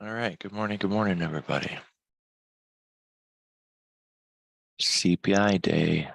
All right. Good morning, everybody. CPI day.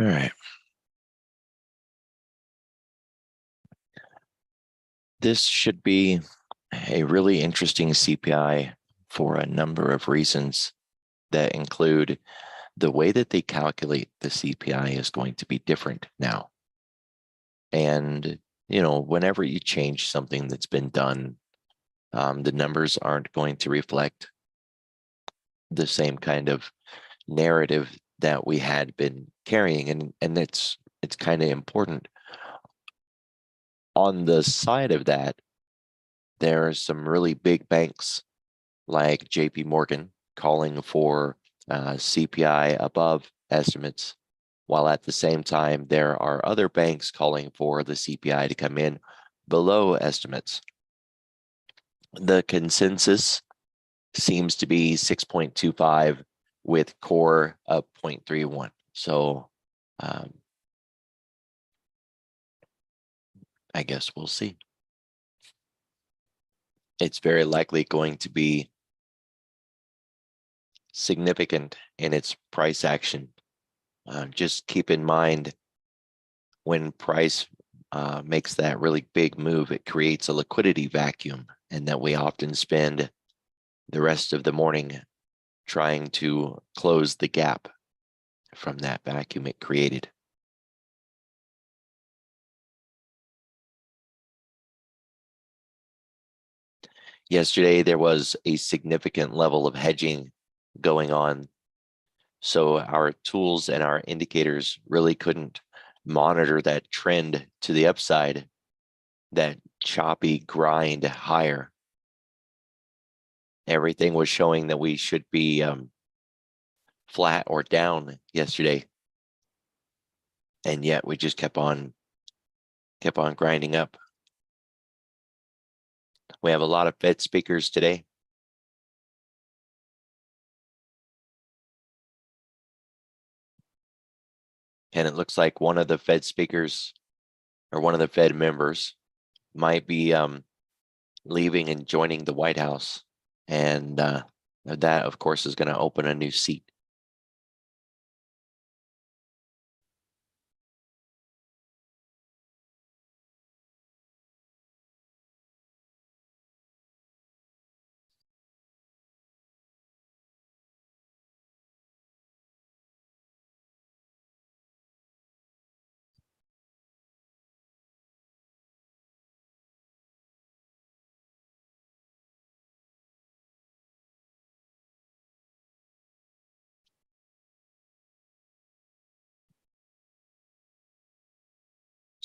All right. This should be a really interesting CPI for a number of reasons that include the way that they calculate the CPI is going to be different now. And, whenever you change something that's been done, the numbers aren't going to reflect the same kind of narrative that we had been carrying. And it's kind of important. On the side of that, there are some really big banks like JP Morgan calling for CPI above estimates, while at the same time, there are other banks calling for the CPI to come in below estimates. The consensus seems to be 6.25 with core of 0.31. So I guess we'll see. It's very likely going to be significant in its price action. Just keep in mind when price makes that really big move, it creates a liquidity vacuum, and that we often spend the rest of the morning trying to close the gap from that vacuum it created. Yesterday, there was a significant level of hedging going on. So our tools and our indicators really couldn't monitor that trend to the upside, that choppy grind higher. Everything was showing that we should be flat or down yesterday. And yet we just kept on grinding up. We have a lot of Fed speakers today. And it looks like one of the Fed speakers or one of the Fed members might be leaving and joining the White House. And that, of course, is going to open a new seat.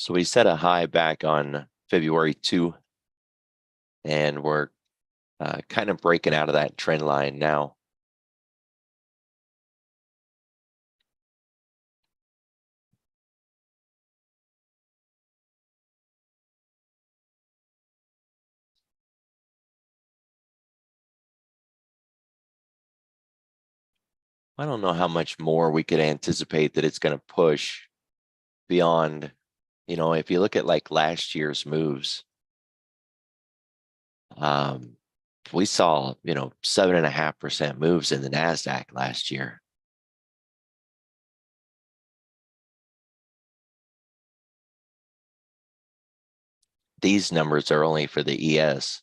So we set a high back on February 2, and we're kind of breaking out of that trend line now. I don't know how much more we could anticipate that it's going to push beyond, if you look at like last year's moves, we saw, 7.5% moves in the NASDAQ last year. These numbers are only for the ES,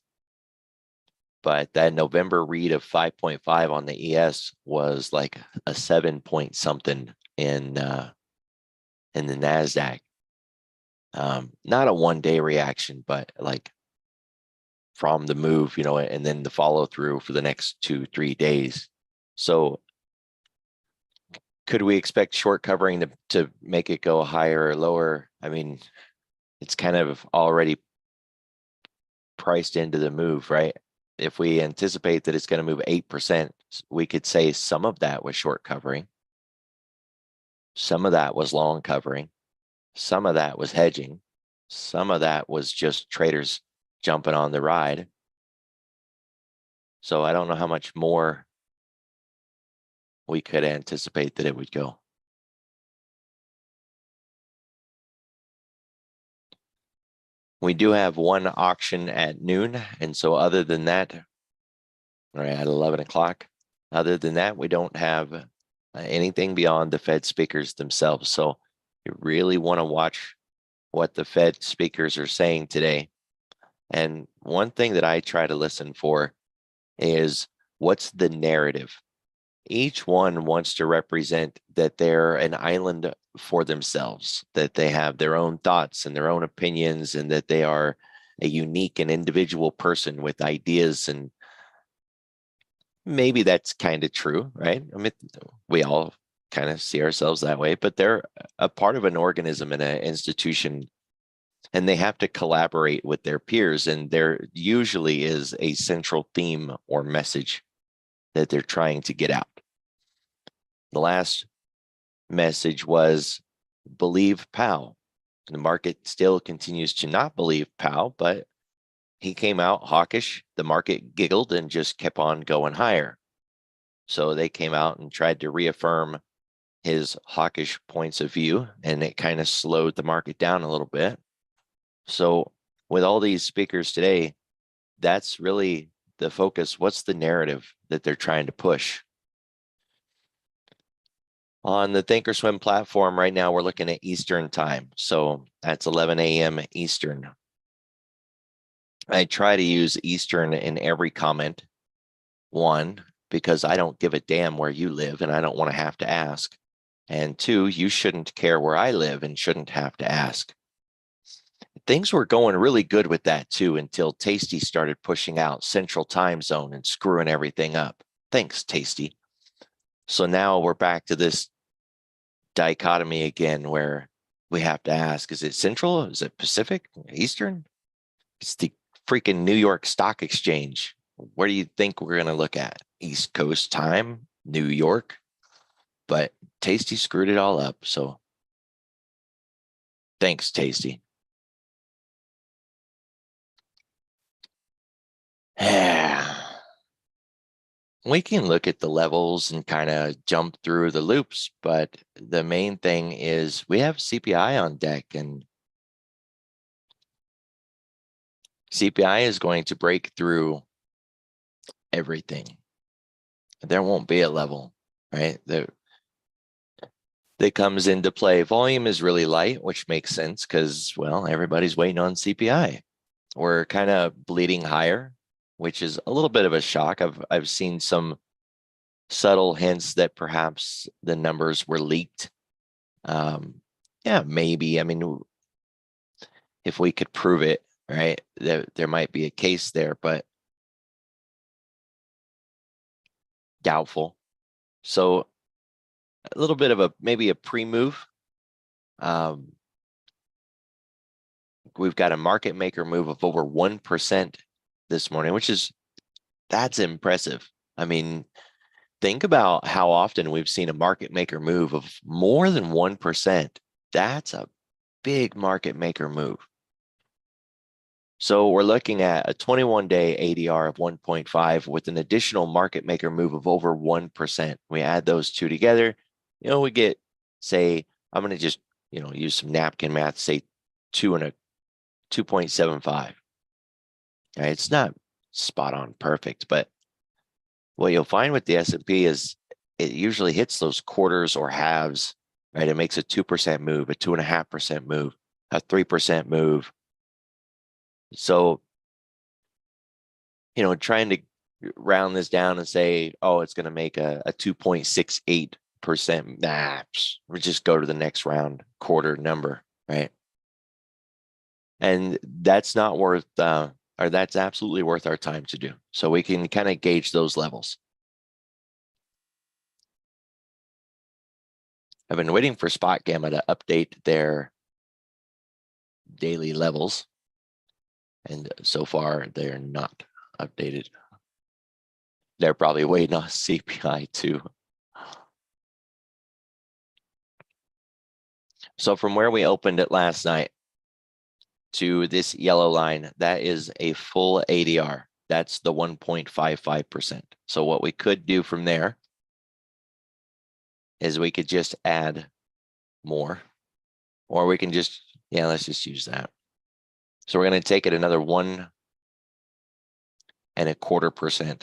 but that November read of 5.5 on the ES was like a 7 point something in the NASDAQ. Not a 1 day reaction, but like from the move, and then the follow through for the next 2-3 days. So could we expect short covering to make it go higher or lower? I mean, it's kind of already priced into the move, right? If we anticipate that it's going to move 8%, we could say some of that was short covering. Some of that was long covering. Some of that was hedging. Some of that was just traders jumping on the ride. So I don't know how much more we could anticipate that it would go. We do have one auction at noon. And so other than that, or at 11 o'clock, other than that, we don't have anything beyond the Fed speakers themselves. So you really want to watch what the Fed speakers are saying today. And one thing that I try to listen for is what's the narrative? Each one wants to represent that they're an island for themselves, that they have their own thoughts and their own opinions, and that they are a unique and individual person with ideas. And maybe that's kind of true, right? I mean, we all kind of see ourselves that way, but they're a part of an organism and an institution, and they have to collaborate with their peers. And there usually is a central theme or message that they're trying to get out. The last message was believe Powell. The market still continues to not believe Powell, but he came out hawkish. The market giggled and just kept on going higher. So they came out and tried to reaffirm his hawkish points of view, and it kind of slowed the market down a little bit. So with all these speakers today, that's really the focus. What's the narrative that they're trying to push? On the Thinkorswim platform right now, we're looking at Eastern time. So that's 11 a.m. Eastern. I try to use Eastern in every comment. One, because I don't give a damn where you live and I don't want to have to ask. And two, you shouldn't care where I live and shouldn't have to ask. Things were going really good with that too until Tasty started pushing out Central Time Zone and screwing everything up. Thanks, Tasty. So now we're back to this dichotomy again where we have to ask, is it Central? Is it Pacific? Eastern? It's the freaking New York Stock Exchange. Where do you think we're going to look at? East Coast time, New York? But Tasty screwed it all up. So thanks, Tasty. We can look at the levels and kind of jump through the loops, but the main thing is we have CPI on deck, and CPI is going to break through everything. There won't be a level, right? That comes into play. Volume is really light, which makes sense because, well, everybody's waiting on CPI. We're kind of bleeding higher, which is a little bit of a shock. I've seen some subtle hints that perhaps the numbers were leaked. Yeah, maybe. I mean, if we could prove it, right, there might be a case there, but doubtful. So a little bit of maybe a pre-move. We've got a market maker move of over 1% this morning, that's impressive. I mean, think about how often we've seen a market maker move of more than 1%. That's a big market maker move. So we're looking at a 21-day ADR of 1.5 with an additional market maker move of over 1%. We add those two together, we get, say, I'm going to just, use some napkin math, say 2.75. Right? It's not spot on perfect, but what you'll find with the S&P is it usually hits those quarters or halves, right? It makes a 2% move, a 2.5% move, a 3% move. So, trying to round this down and say, oh, it's going to make a 2.68%. Nah, we just go to the next round quarter number, right? And that's not worth, or that's absolutely worth our time to do. So we can kind of gauge those levels. I've been waiting for Spot Gamma to update their daily levels. And so far, they're not updated. They're probably waiting on CPI too. So from where we opened it last night to this yellow line, that is a full ADR. That's the 1.55%. So what we could do from there is we could just add more, or we can just, yeah, let's just use that. So we're going to take it another 1.25%.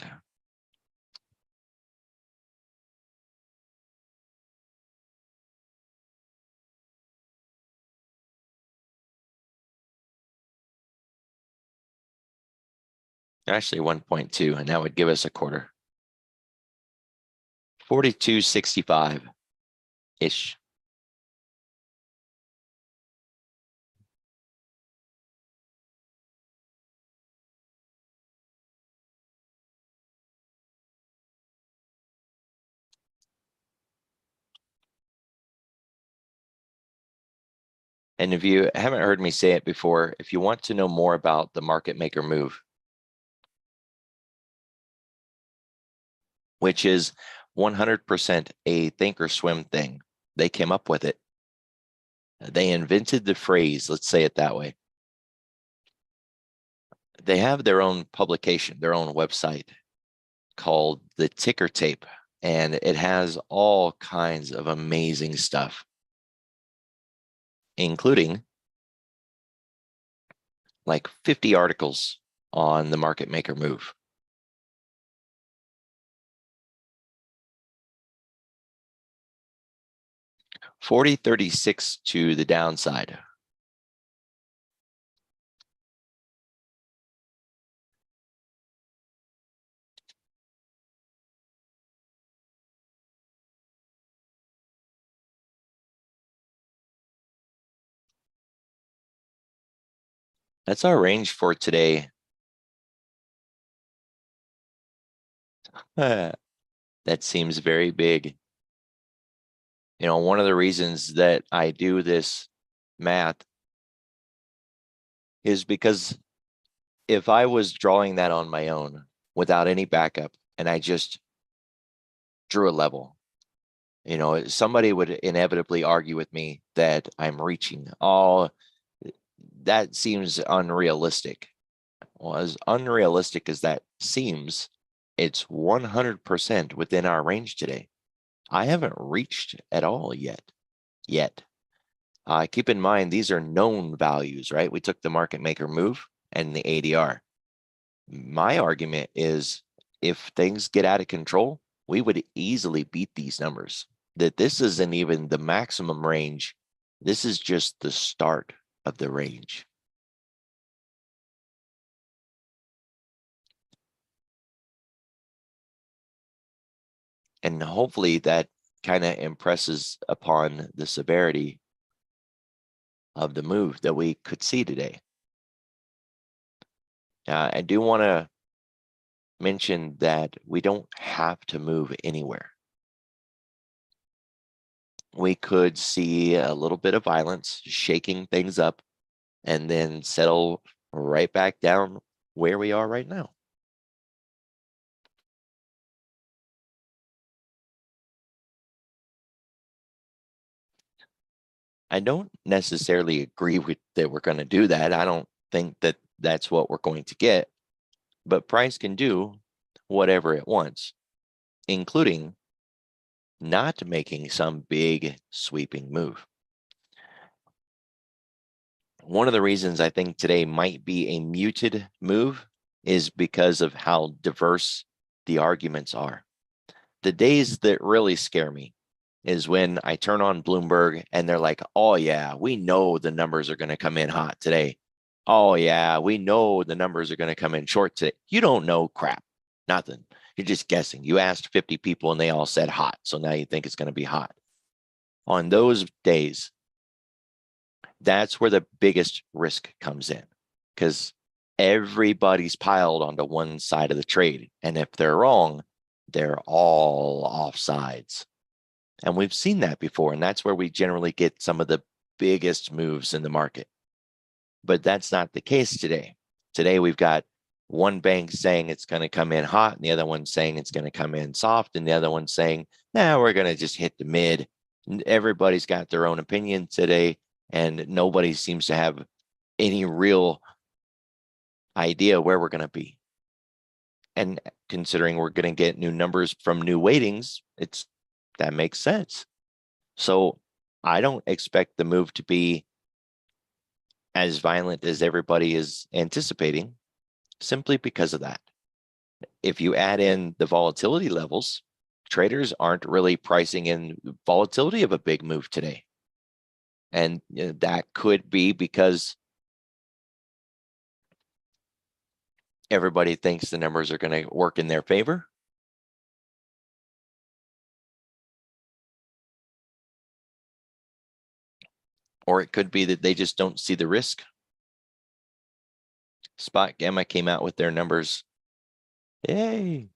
Actually 1.2, and that would give us a quarter. 42.65-ish. And if you haven't heard me say it before, if you want to know more about the market maker move, which is 100% a thinkorswim thing, they came up with it. They invented the phrase, let's say it that way. They have their own publication, their own website called the Ticker Tape, and it has all kinds of amazing stuff, including like 50 articles on the market maker move. $40.36 to the downside. That's our range for today. That seems very big. You know, one of the reasons that I do this math is because if I was drawing that on my own without any backup and I just drew a level, you know, somebody would inevitably argue with me that I'm reaching. Oh, that seems unrealistic. Well, as unrealistic as that seems, it's 100% within our range today. I haven't reached at all yet. Keep in mind, these are known values, right? We took the market maker move and the ADR. My argument is if things get out of control, we would easily beat these numbers. That this isn't even the maximum range. This is just the start of the range. And hopefully that kind of impresses upon the severity of the move that we could see today. I do want to mention that we don't have to move anywhere. We could see a little bit of violence, shaking things up, and then settle right back down where we are right now. I don't necessarily agree with that we're going to do that. I don't think that that's what we're going to get, but price can do whatever it wants, including not making some big sweeping move. One of the reasons I think today might be a muted move is because of how diverse the arguments are. The days that really scare me is when I turn on Bloomberg and they're like, oh yeah, we know the numbers are going to come in hot today. Oh yeah, we know the numbers are going to come in short today. You don't know crap, nothing. You're just guessing. You asked 50 people and they all said hot. So now you think it's going to be hot. On those days, that's where the biggest risk comes in because everybody's piled onto one side of the trade. And if they're wrong, they're all offsides. And we've seen that before. And that's where we generally get some of the biggest moves in the market. But that's not the case today. Today we've got one bank saying it's going to come in hot, and the other one saying it's going to come in soft, and the other one saying, nah, we're going to just hit the mid. Everybody's got their own opinion today, and nobody seems to have any real idea where we're going to be. And considering we're going to get new numbers from new weightings, that makes sense. So I don't expect the move to be as violent as everybody is anticipating, simply because of that. If you add in the volatility levels, traders aren't really pricing in volatility of a big move today. And that could be because everybody thinks the numbers are going to work in their favor. Or it could be that they just don't see the risk. Spot Gamma came out with their numbers. Yay.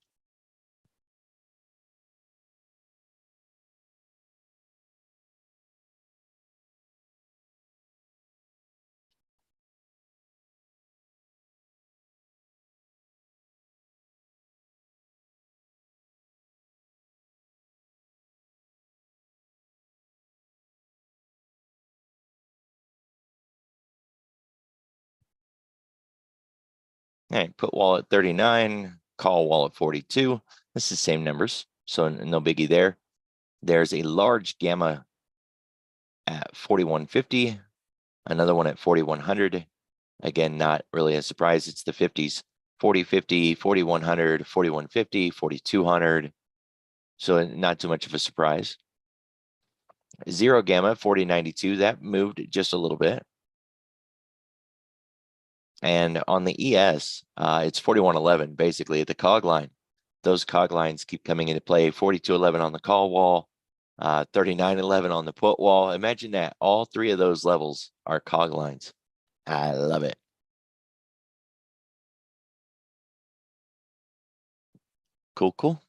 All right, put wall at 39, call wall at 42. This is the same numbers, so no biggie there. There's a large gamma at 4150, another one at 4100. Again, not really a surprise. It's the 50s, 4050, 4100, 4150, 4200. So not too much of a surprise. Zero gamma, 4092, that moved just a little bit. And on the ES, it's 4111, basically at the cog line. Those cog lines keep coming into play. 4211 on the call wall, 3911 on the put wall. Imagine that. All three of those levels are cog lines. I love it. Cool, cool.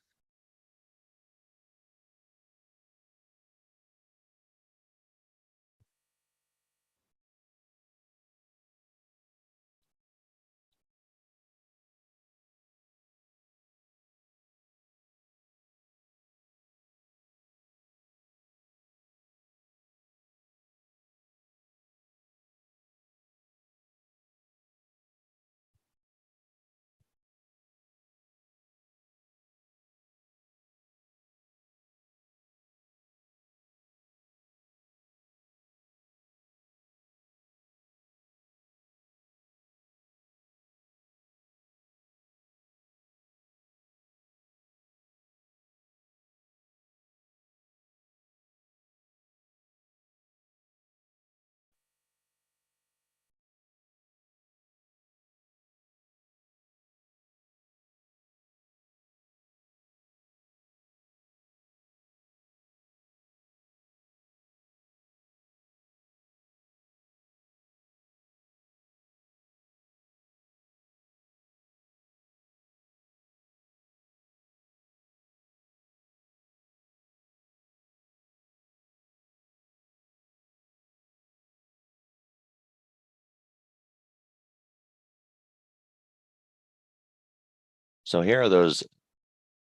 So here are those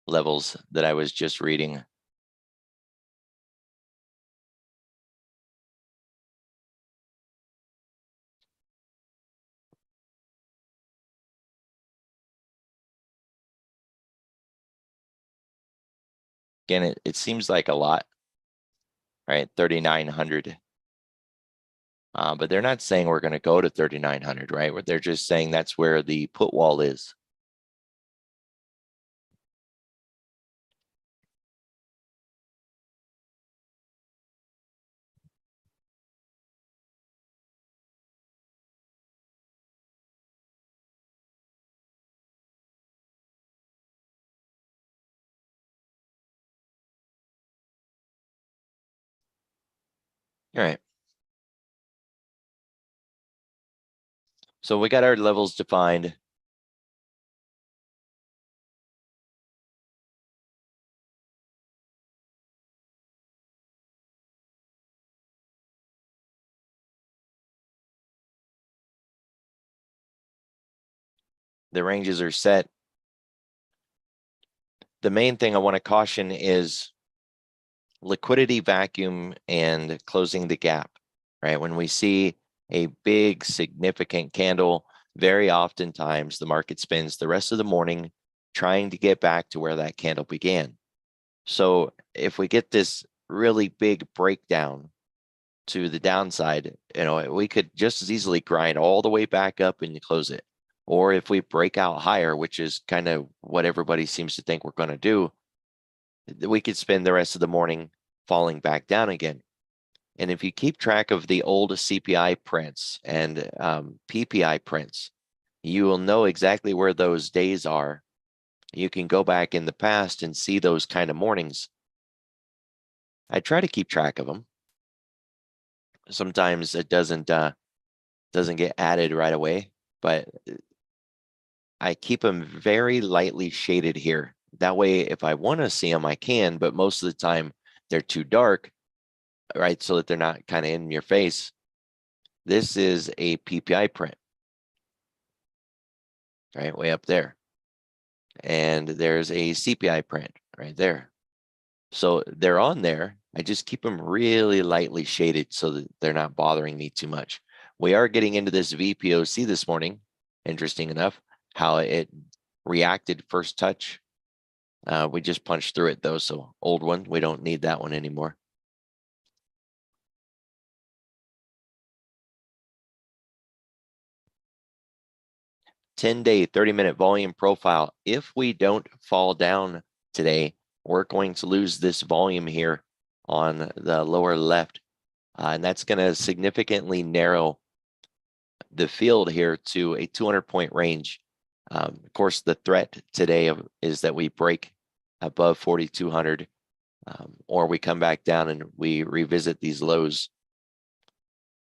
levels that I was just reading. Again, it seems like a lot, right? 3,900. But they're not saying we're going to go to 3,900, right? They're just saying that's where the put wall is. All right. So we got our levels defined. The ranges are set. The main thing I want to caution is liquidity vacuum and closing the gap, right? When we see a big significant candle, very oftentimes the market spends the rest of the morning trying to get back to where that candle began. So if we get this really big breakdown to the downside, we could just as easily grind all the way back up and close it. Or if we break out higher, which is kind of what everybody seems to think we're going to do, we could spend the rest of the morning falling back down again. And if you keep track of the old CPI prints and PPI prints, you will know exactly where those days are. You can go back in the past and see those kind of mornings. I try to keep track of them. Sometimes it doesn't get added right away, but I keep them very lightly shaded here. That way, if I want to see them, I can, but most of the time they're too dark, right? So that they're not kind of in your face. This is a PPI print, right? Way up there. And there's a CPI print right there. So they're on there. I just keep them really lightly shaded so that they're not bothering me too much. We are getting into this VPOC this morning. Interesting enough, how it reacted first touch. We just punched through it though, so old one. We don't need that one anymore. $10-day, 30-minute volume profile. If we don't fall down today, we're going to lose this volume here on the lower left. And that's going to significantly narrow the field here to a 200-point range. Of course, the threat today is that we break above 4,200, or we come back down and we revisit these lows,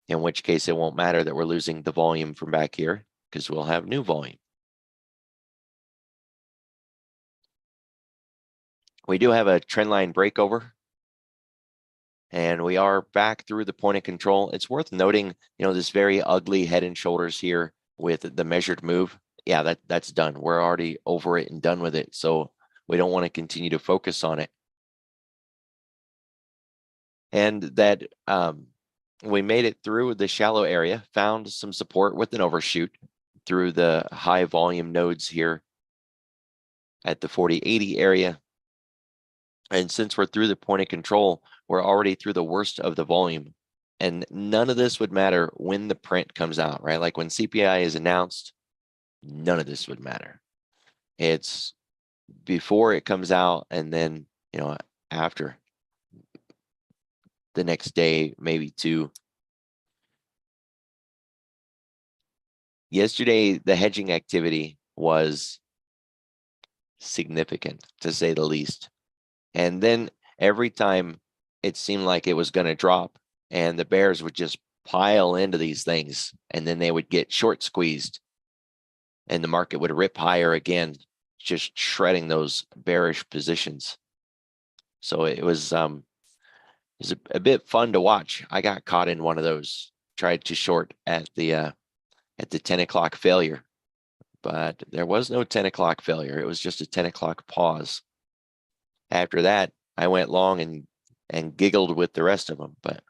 in which case it won't matter that we're losing the volume from back here because we'll have new volume. We do have a trend line breakover, and we are back through the point of control. It's worth noting, this very ugly head and shoulders here with the measured move. Yeah, that's done. We're already over it and done with it. So we don't want to continue to focus on it. And that we made it through the shallow area, found some support with an overshoot through the high volume nodes here at the 40-80 area. And since we're through the point of control, we're already through the worst of the volume. And none of this would matter when the print comes out, right? Like when CPI is announced, none of this would matter. It's before it comes out and then, after the next day, maybe two. Yesterday, the hedging activity was significant, to say the least. And then every time it seemed like it was going to drop and the bears would just pile into these things, and then they would get short squeezed and the market would rip higher again, just shredding those bearish positions. So it was a bit fun to watch. I got caught in one of those, tried to short at the 10 o'clock failure, but there was no 10 o'clock failure. It was just a 10 o'clock pause. After that, I went long and giggled with the rest of them, but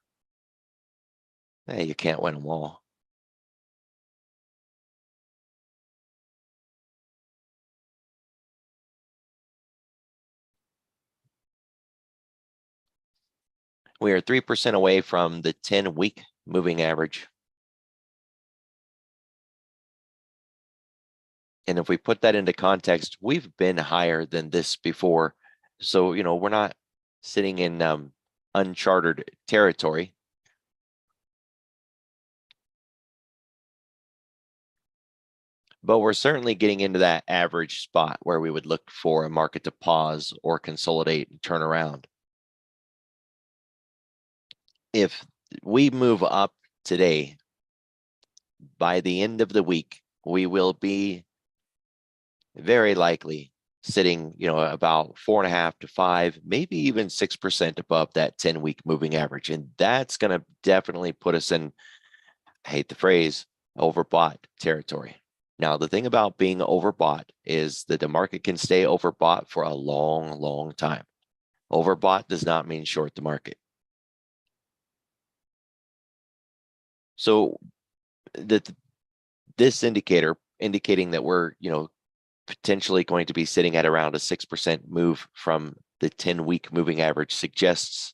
hey, you can't win them all. We are 3% away from the 10-week moving average. And if we put that into context, we've been higher than this before. So, we're not sitting in uncharted territory. But we're certainly getting into that average spot where we would look for a market to pause or consolidate and turn around. If we move up today, by the end of the week, we will be very likely sitting, about 4.5 to 5, maybe even 6% above that 10-week moving average. And that's going to definitely put us in, I hate the phrase, overbought territory. Now, the thing about being overbought is that the market can stay overbought for a long, long time. Overbought does not mean short the market. So this indicator indicating that we're, potentially going to be sitting at around a 6% move from the 10-week moving average suggests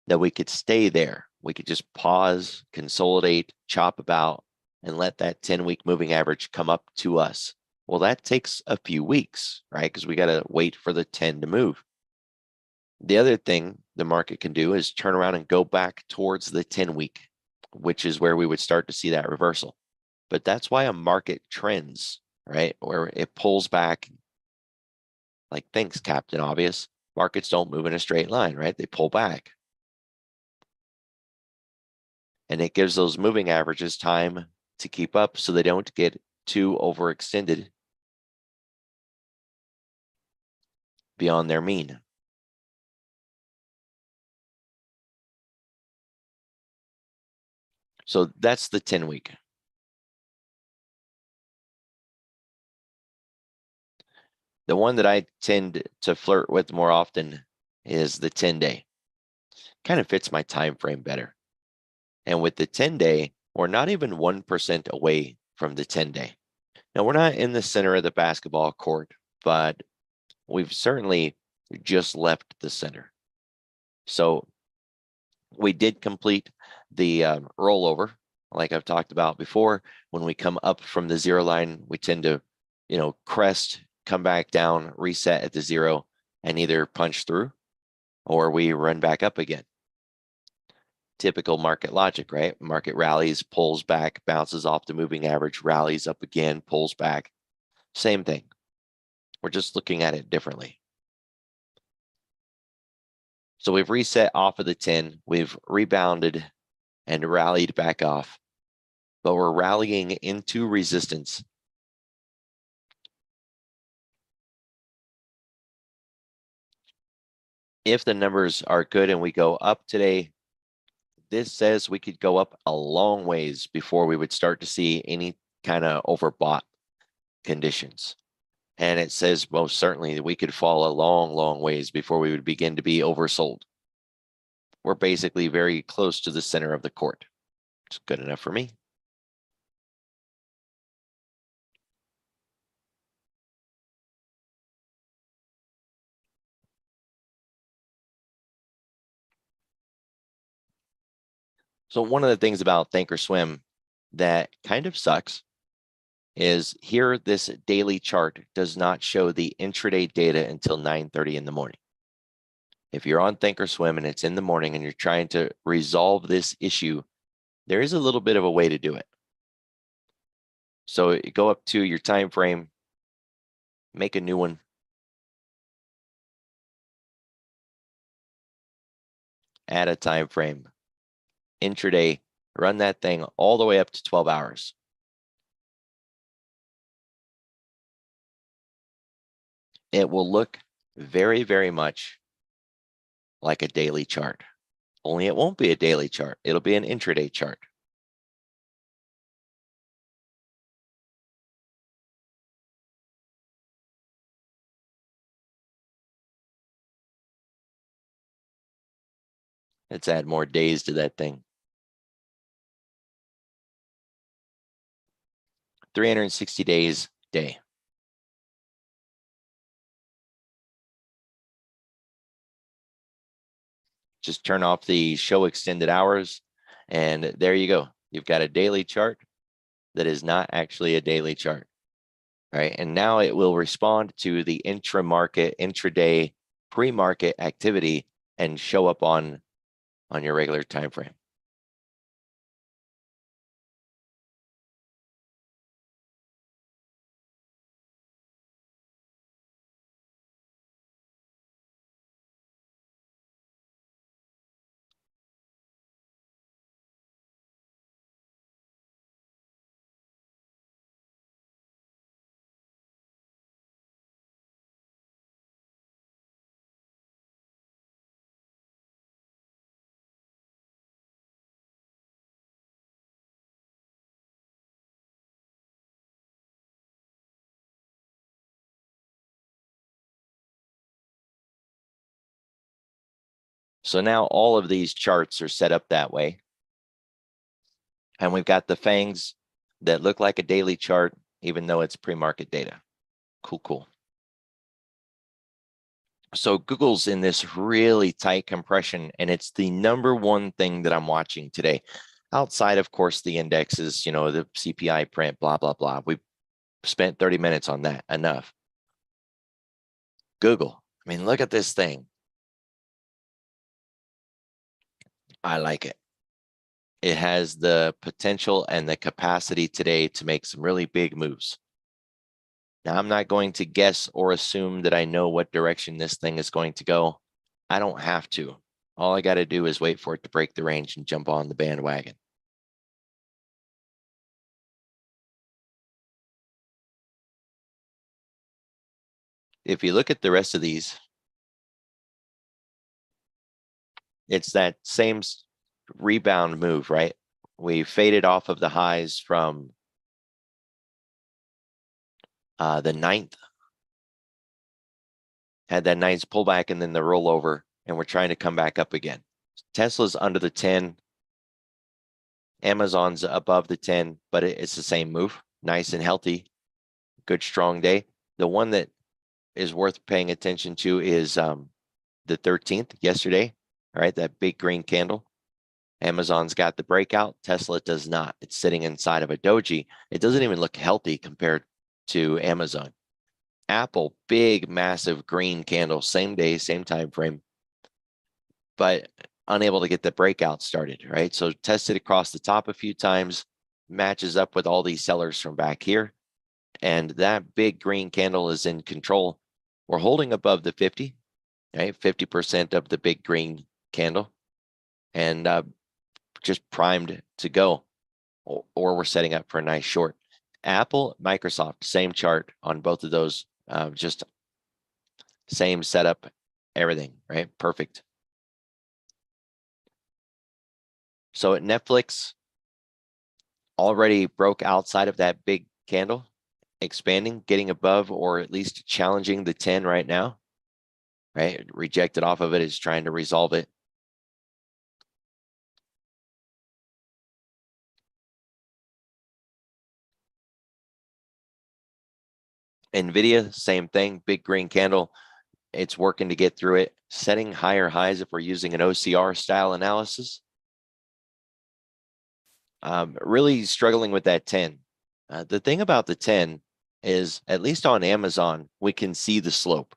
that we could stay there. We could just pause, consolidate, chop about, and let that 10-week moving average come up to us. Well, that takes a few weeks, right? Because we got to wait for the 10 to move. The other thing the market can do is turn around and go back towards the 10-week, which is where we would start to see that reversal. But that's why a market trends, right? Where it pulls back. Like, thanks, Captain Obvious. Markets don't move in a straight line, right? They pull back. And it gives those moving averages time to keep up so they don't get too overextended beyond their mean. So that's the 10-week. The one that I tend to flirt with more often is the 10-day. Kind of fits my time frame better. And with the 10-day, we're not even 1% away from the 10-day. Now, we're not in the center of the basketball court, but we've certainly just left the center. So we did complete the rollover, like I've talked about before. When we come up from the zero line, we tend to, crest, come back down, reset at the zero, and either punch through or we run back up again. Typical market logic, right? Market rallies, pulls back, bounces off the moving average, rallies up again, pulls back. Same thing. We're just looking at it differently. So we've reset off of the 10, we've rebounded and rallied back off, but we're rallying into resistance. If the numbers are good and we go up today, this says we could go up a long ways before we would start to see any kind of overbought conditions. And it says most certainly that we could fall a long, long ways before we would begin to be oversold. We're basically very close to the center of the court. It's good enough for me. So one of the things about Thinkorswim that kind of sucks is here this daily chart does not show the intraday data until 9:30 in the morning. If you're on Thinkorswim and it's in the morning and you're trying to resolve this issue, there is a little bit of a way to do it. So you go up to your time frame, make a new one. Add a time frame. Intraday, run that thing all the way up to 12 hours. It will look very, very much like a daily chart. Only it won't be a daily chart. It'll be an intraday chart. Let's add more days to that thing. 360 days day. Just turn off the show extended hours, and there you go. You've got a daily chart that is not actually a daily chart, right? And now it will respond to the intra-market, intraday, pre-market activity and show up on your regular time frame. So now all of these charts are set up that way. And we've got the fangs that look like a daily chart, even though it's pre-market data. Cool, cool. So Google's in this really tight compression, and it's the number one thing that I'm watching today. Outside, of course, the indexes, you know, the CPI print, blah, blah, blah. We spent 30 minutes on that, enough. Google, I mean, look at this thing. I like it. It has the potential and the capacity today to make some really big moves. Now, I'm not going to guess or assume that I know what direction this thing is going to go. I don't have to. All I got to do is wait for it to break the range and jump on the bandwagon. If you look at the rest of these, it's that same rebound move, right? We faded off of the highs from the 9th, had that nice pullback and then the rollover, and we're trying to come back up again. Tesla's under the 10, Amazon's above the 10, but it's the same move. Nice and healthy, good strong day. The one that is worth paying attention to is the 13th, yesterday. All right, that big green candle. Amazon's got the breakout. Tesla does not. It's sitting inside of a doji. It doesn't even look healthy compared to Amazon. Apple, big, massive green candle, same day, same time frame, but unable to get the breakout started, right? So tested across the top a few times, matches up with all these sellers from back here, and that big green candle is in control. We're holding above the 50, right? 50% of the big green candle, and just primed to go, or we're setting up for a nice short. Apple, Microsoft, same chart on both of those, just same setup, everything, right? Perfect. So at Netflix, already broke outside of that big candle, expanding, getting above or at least challenging the 10 right now, right? Rejected off of it, is trying to resolve it. NVIDIA, same thing, big green candle. It's working to get through it, setting higher highs if we're using an OCR style analysis. Really struggling with that 10. The thing about the 10 is, at least on Amazon, we can see the slope.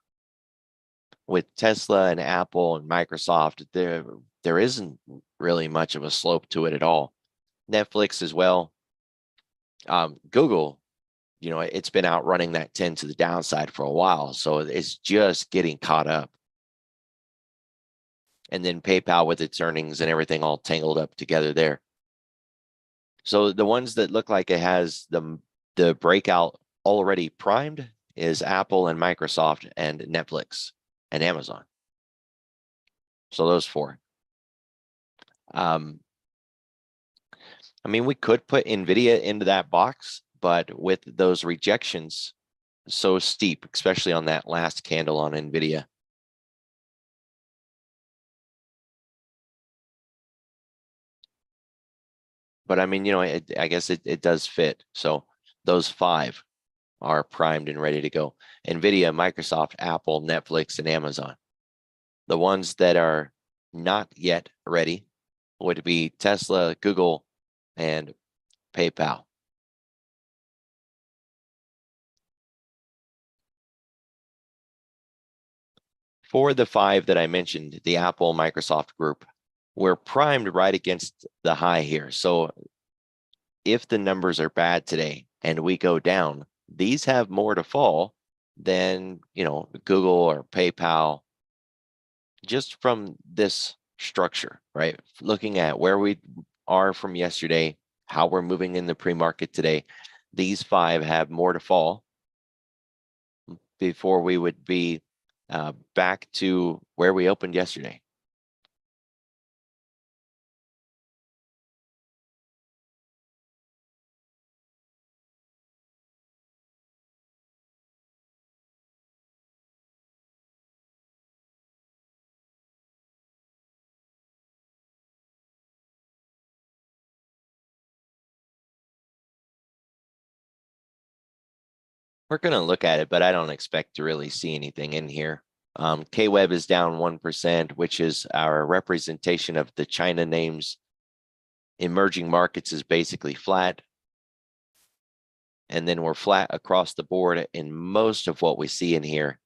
With Tesla and Apple and Microsoft, there isn't really much of a slope to it at all. Netflix as well. Google, you know, it's been outrunning that 10 to the downside for a while, so it's just getting caught up. And then PayPal with its earnings and everything all tangled up together there. So the ones that look like it has the breakout already primed is Apple and Microsoft and Netflix and Amazon. So those four. I mean, we could put NVIDIA into that box, but with those rejections so steep, especially on that last candle on NVIDIA. But I mean, you know, I guess it does fit. So those five are primed and ready to go. NVIDIA, Microsoft, Apple, Netflix, and Amazon. The ones that are not yet ready would be Tesla, Google, and PayPal. For the five that I mentioned, the Apple, Microsoft group, we're primed right against the high here. So if the numbers are bad today and we go down, these have more to fall than, you know, Google or PayPal, just from this structure, right? Looking at where we are from yesterday, how we're moving in the pre-market today, these five have more to fall before we would be back to where we opened yesterday. We're going to look at it, but I don't expect to really see anything in here. KWeb is down 1%, which is our representation of the China names. Emerging markets is basically flat. And then we're flat across the board in most of what we see in here,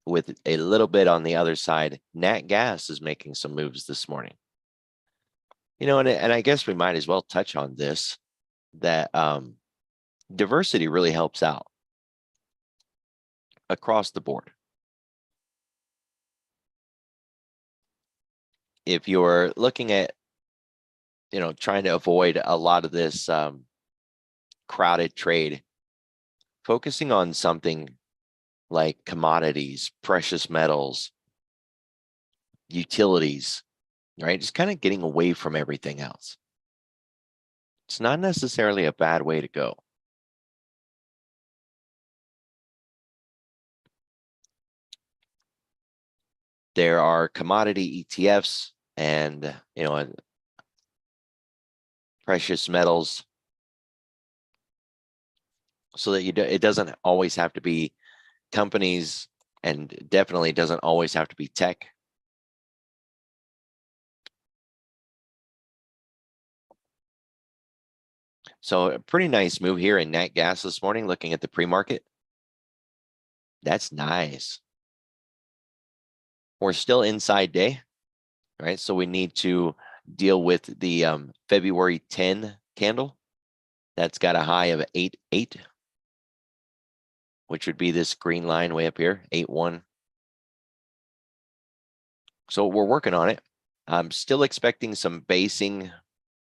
with a little bit on the other side. Nat gas is making some moves this morning. You know, and I guess we might as well touch on this, that diversity really helps out across the board. If you're looking at, you know, trying to avoid a lot of this crowded trade, focusing on something like commodities, precious metals, utilities, right? Just kind of getting away from everything else. It's not necessarily a bad way to go. There are commodity ETFs and, you know, precious metals, so that it doesn't always have to be companies, and definitely doesn't always have to be tech. So a pretty nice move here in nat gas this morning, looking at the pre-market. That's nice. We're still inside day, right? So we need to deal with the February 10 candle. That's got a high of 8.8, which would be this green line way up here, 8.1. So we're working on it. I'm still expecting some basing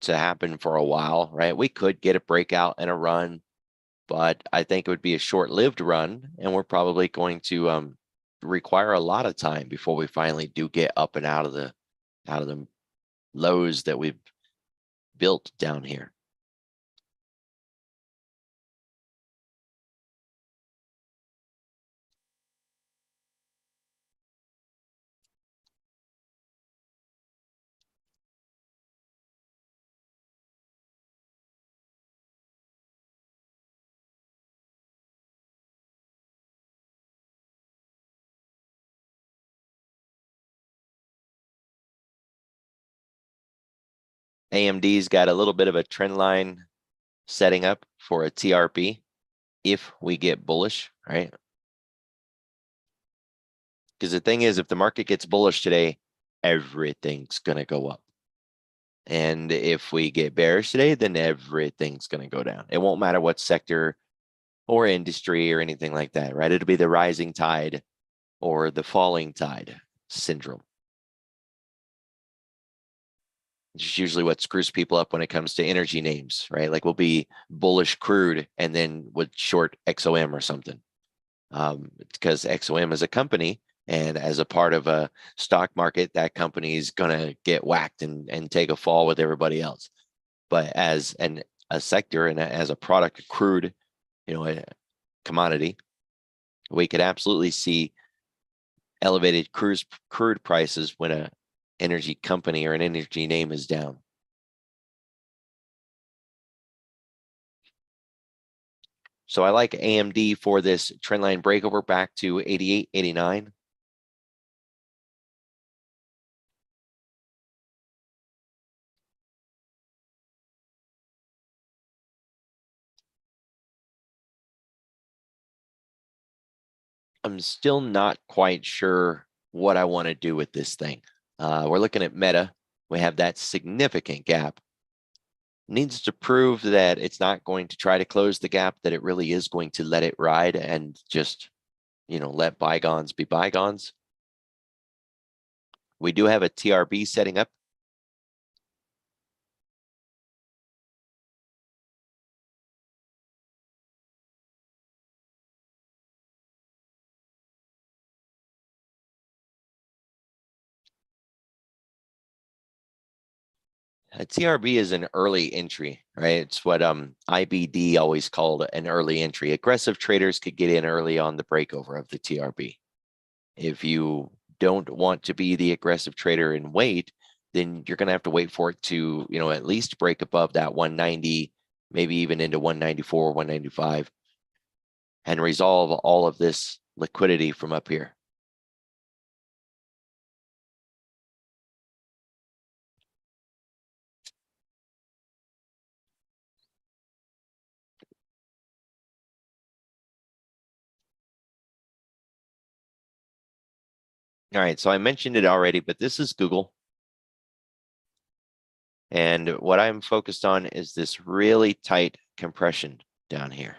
to happen for a while, right? We could get a breakout and a run, but I think it would be a short-lived run, and we're probably going to require a lot of time before we finally do get up and out of the lows that we've built down here. AMD's got a little bit of a trend line setting up for a TRP if we get bullish, right? Because the thing is, if the market gets bullish today, everything's going to go up. And if we get bearish today, then everything's going to go down. It won't matter what sector or industry or anything like that, right? It'll be the rising tide or the falling tide syndrome. It's usually what screws people up when it comes to energy names, right? Like we'll be bullish crude and then would short XOM or something. Because XOM is a company, and as a part of a stock market, that company is going to get whacked and take a fall with everybody else. But as a sector and as a product of crude, you know, a commodity, we could absolutely see elevated crude prices when a energy company or an energy name is down. So I like AMD for this trendline breakover back to 88, 89. I'm still not quite sure what I want to do with this thing. We're looking at Meta. We have that significant gap. Needs to prove that it's not going to try to close the gap, that it really is going to let it ride and just, you know, let bygones be bygones. We do have a TRB setting up. A TRB is an early entry, right? It's what IBD always called an early entry. Aggressive traders could get in early on the breakover of the TRB. If you don't want to be the aggressive trader and wait, then you're going to have to wait for it to, you know, at least break above that 190, maybe even into 194, 195. and resolve all of this liquidity from up here. All right, so I mentioned it already, but this is Google. And what I'm focused on is this really tight compression down here.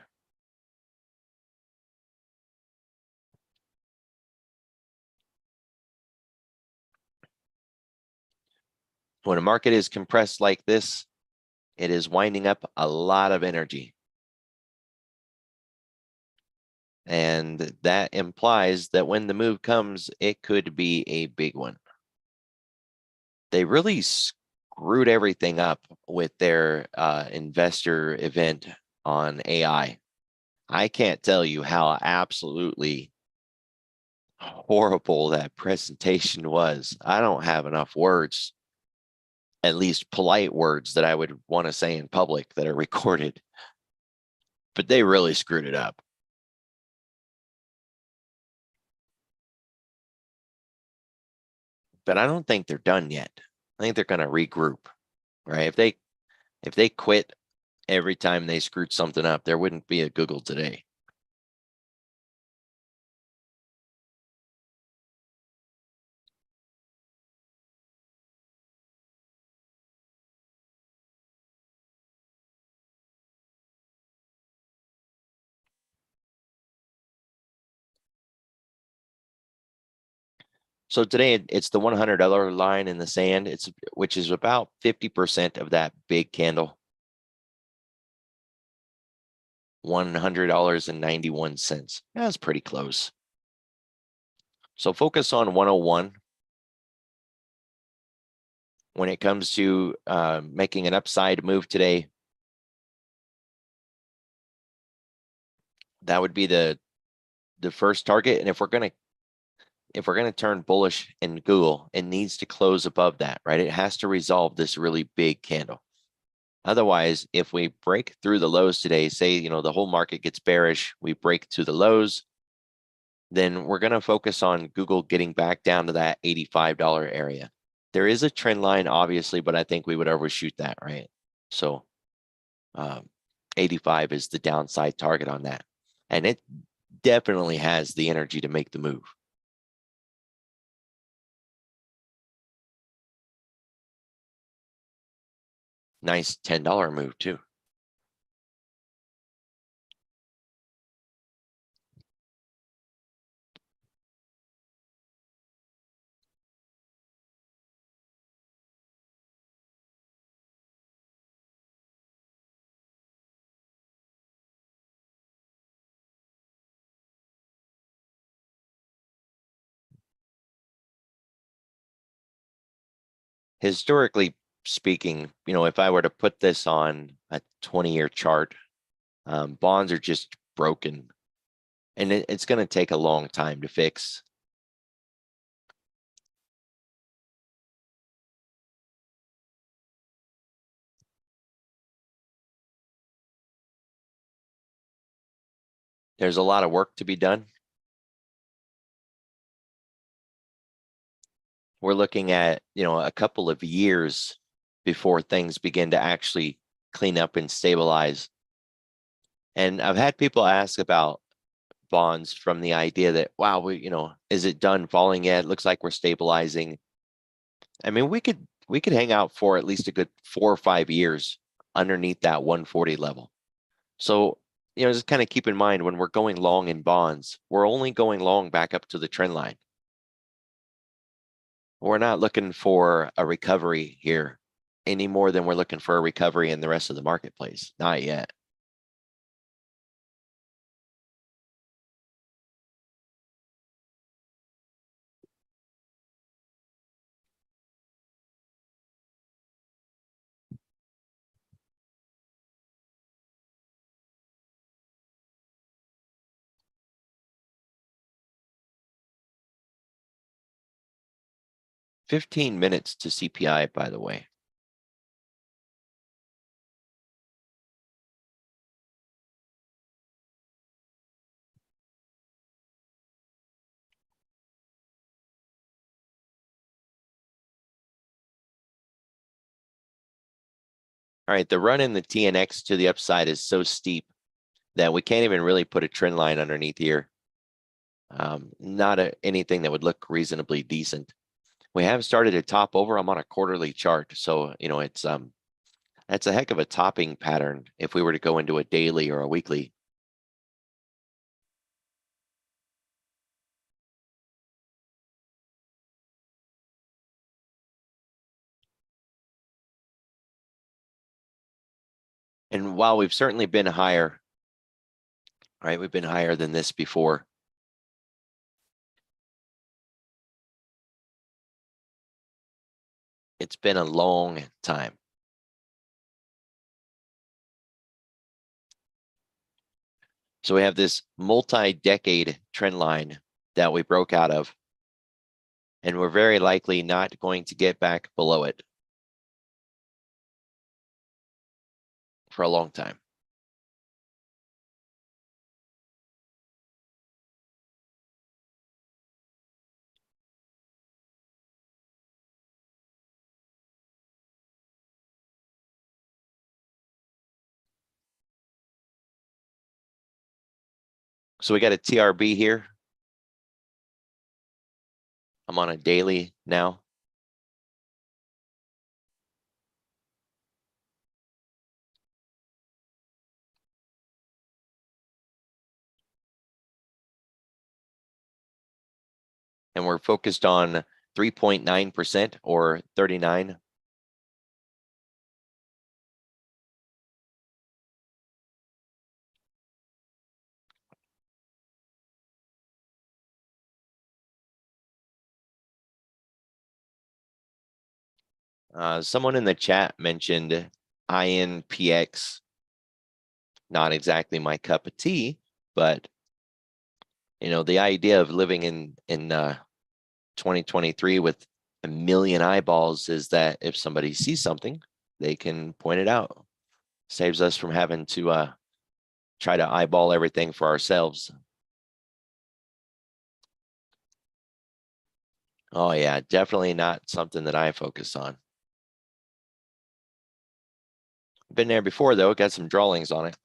When a market is compressed like this, it is winding up a lot of energy. And that implies that when the move comes, it could be a big one. They really screwed everything up with their investor event on AI. I can't tell you how absolutely horrible that presentation was. I don't have enough words, at least polite words that I would want to say in public that are recorded, but they really screwed it up. But I don't think they're done yet. I think they're going to regroup, right? If they quit every time they screwed something up, there wouldn't be a Google today. So today it's the $100 line in the sand, which is about 50% of that big candle. $100.91. That's pretty close. So focus on 101 when it comes to making an upside move today. That would be the first target. And if we're gonna turn bullish in Google, it needs to close above that, right? It has to resolve this really big candle. Otherwise, if we break through the lows today, say, the whole market gets bearish, we break to the lows, then we're going to focus on Google getting back down to that $85 area. There is a trend line, obviously, but I think we would overshoot that, right? So 85 is the downside target on that. And it definitely has the energy to make the move. Nice $10 move too. Historically speaking, if I were to put this on a 20-year chart, bonds are just broken, and it's going to take a long time to fix. There's a lot of work to be done. We're looking at, a couple of years before things begin to actually clean up and stabilize. And I've had people ask about bonds from the idea that, wow, is it done falling yet? It looks like we're stabilizing. I mean, we could hang out for at least a good 4 or 5 years underneath that 140 level. So, just kind of keep in mind when we're going long in bonds, we're only going long back up to the trend line. We're not looking for a recovery here any more than we're looking for a recovery in the rest of the marketplace. Not yet. "15 minutes to CPI, by the way. All right, the run in the TNX to the upside is so steep that we can't even really put a trend line underneath here. Not anything that would look reasonably decent. We have started to top over. I'm on a quarterly chart, so it's that's a heck of a topping pattern if we were to go into a daily or a weekly. And while we've certainly been higher, right, we've been higher than this before. It's been a long time. So we have this multi-decade trend line that we broke out of, and we're very likely not going to get back below it for a long time. So we got a TRB here. I'm on a daily now. And we're focused on 3.9% or 39. Someone in the chat mentioned INPX. Not exactly my cup of tea, but the idea of living in 2023 with a million eyeballs is that if somebody sees something, they can point it out. Saves us from having to try to eyeball everything for ourselves. Oh yeah, definitely not something that I focus on. Been there before though, got some drawings on it.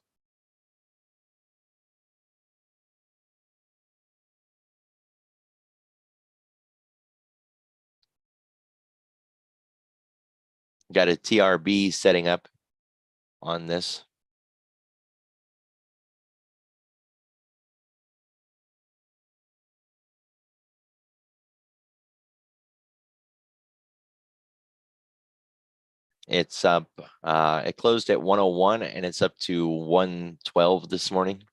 Got a TRB setting up on this. It's up, it closed at 101 and it's up to 112 this morning.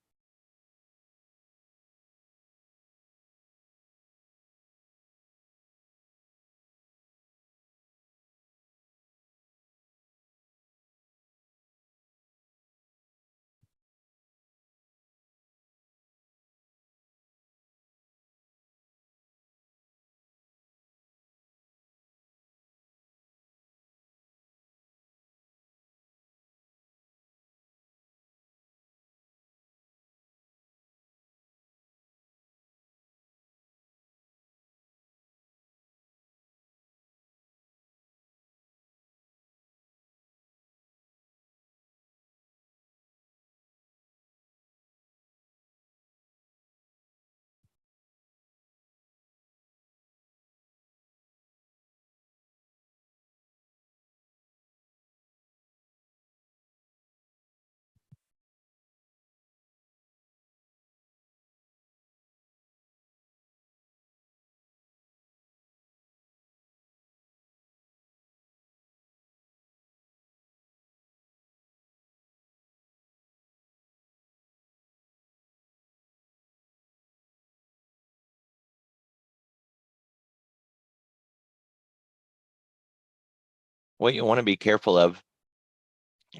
What you want to be careful of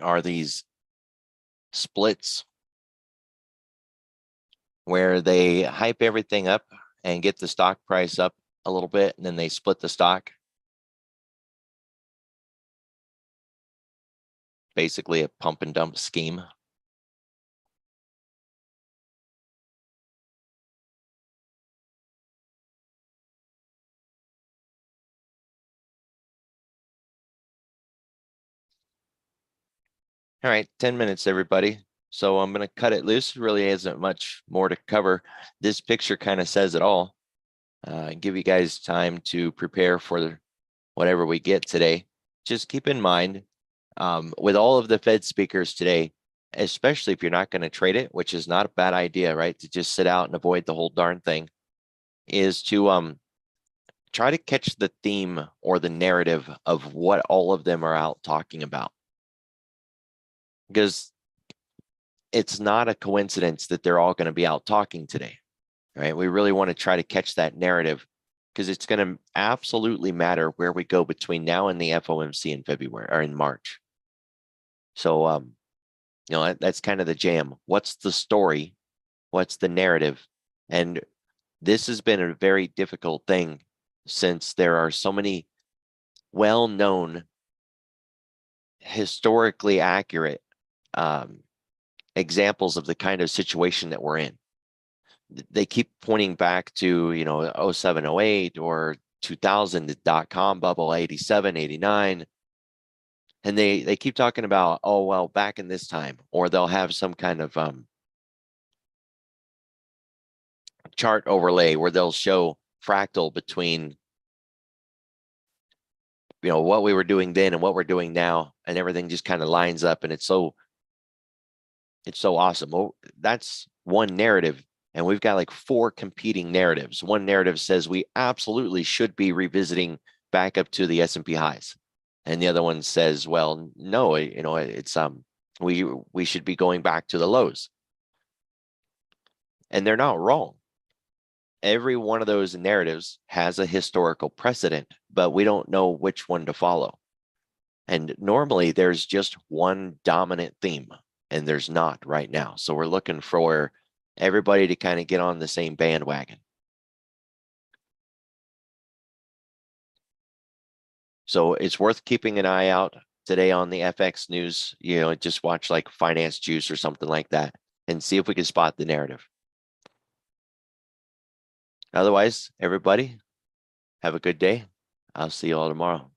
are these splits where they hype everything up and get the stock price up a little bit, and then they split the stock. Basically a pump and dump scheme. All right, 10 minutes, everybody. So I'm going to cut it loose. Really isn't much more to cover. This picture kind of says it all. Give you guys time to prepare for whatever we get today. Just keep in mind, with all of the Fed speakers today, especially if you're not going to trade it, which is not a bad idea, right? To just sit out and avoid the whole darn thing, is to try to catch the theme or the narrative of what all of them are out talking about. Because it's not a coincidence that they're all going to be out talking today, right? We really want to try to catch that narrative because it's going to absolutely matter where we go between now and the FOMC in February or in March. So, you know, that's kind of the jam. What's the story? What's the narrative? And this has been a very difficult thing since there are so many well-known, historically accurate examples of the kind of situation that we're in. They keep pointing back to, you know, 07, 08 or 2000, the dot-com bubble, 87, 89. And they keep talking about, oh, well, back in this time, or they'll have some kind of chart overlay where they'll show fractal between, you know, what we were doing then and what we're doing now, and everything just kind of lines up, and it's so awesome. Well, that's one narrative, and we've got like 4 competing narratives. One narrative says we absolutely should be revisiting back up to the S&P highs, and the other one says, well, no, you know, it's we should be going back to the lows, and they're not wrong. Every one of those narratives has a historical precedent, but we don't know which one to follow. And normally there's just one dominant theme, and there's not right now. So we're looking for everybody to kind of get on the same bandwagon. So it's worth keeping an eye out today on the FX news. You know, just watch like Finance Juice or something like that and see if we can spot the narrative. Otherwise, everybody, have a good day. I'll see you all tomorrow.